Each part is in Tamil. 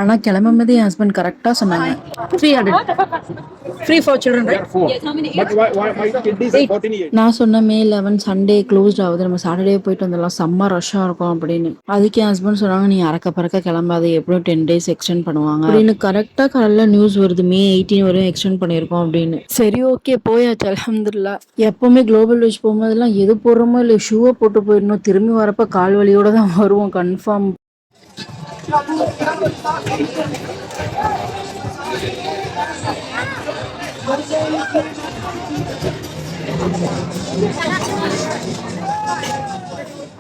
ஆனா கிளம்பும்போது என் ஹஸ்பண்ட் கரெக்டா சொன்னாங்க. 300 free for children There are right. four. But why my kid is 14 years? நான் சொன்ன மே 11 சண்டே க்ளோஸ்ட் ஆகுது, நம்ம சாட்டர்டே போயிட்டு வந்துடலாம், செம்ம ரஷ்ஷா இருக்கும் அப்படின்னு. அதுக்கு என் ஹஸ்பண்ட் சொன்னாங்க, நீ அறக்க பறக்க கிளம்பாத, எப்படியும் 10 days எக்ஸ்டெண்ட் பண்ணுவாங்க அப்படின்னு. கரெக்டா காலைல நியூஸ் வருது மே 18 வரையும் எக்ஸ்டெண்ட் பண்ணியிருக்கோம் அப்படின்னு. சரி ஓகே போயாச்சு அல்ஹம்துலில்லாஹ். எப்பவுமே குளோபல் விஷ் போகும்போதெல்லாம் எது போடுறோமோ இல்லை ஷூவை போட்டு போயிடணும், திரும்பி வரப்ப கால் வலியோட தான் வருவோம் கன்ஃபார்ம்.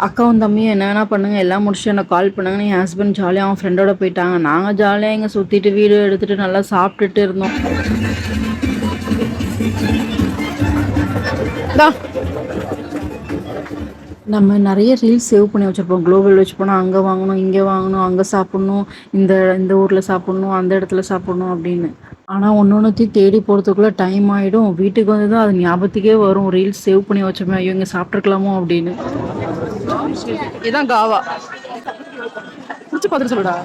அக்காவும் தம்பியும் என்ன பண்ணுங்க எல்லாம் முடிச்சுட்டு எனக்கு கால் பண்ணாங்க. என் ஹஸ்பண்ட் ஜாலியாக அவன் ஃப்ரெண்டோட போயிட்டாங்க. நாங்கள் ஜாலியாக இங்கே சுற்றிட்டு வீடியோ எடுத்துகிட்டு நல்லா சாப்பிட்டுட்டு இருந்தோம். நம்ம நிறைய ரீல்ஸ் சேவ் பண்ணி வச்சுருப்போம். குளோபல் வச்சு போனால் அங்கே வாங்கணும், இங்கே வாங்கணும், அங்கே சாப்பிட்ணும், இந்த இந்த ஊரில் சாப்பிட்ணும், அந்த இடத்துல சாப்பிட்ணும் அப்படின்னு. ஆனால் ஒன்று ஒன்றுத்தையும் தேடி போகிறதுக்குள்ளே டைம் ஆகிடும். வீட்டுக்கு வந்து தான் அது ஞாபகத்துக்கே வரும், ரீல்ஸ் சேவ் பண்ணி வச்சோமே, ஐயோ இங்கே சாப்பிட்ருக்கலாமோ அப்படின்னு. இதான் காவா பிடிச்சி பார்த்துட்டு சொல்லுடா.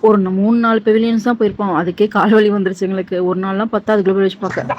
ஒரு 3-4 பெவிலியன்ஸ் தான் போயிருப்போம், அதுக்கே கால் வலி வந்துருச்சு எங்களுக்கு. ஒரு நாள்லாம் பார்த்தா அது குளோபல் வச்சு பார்க்க.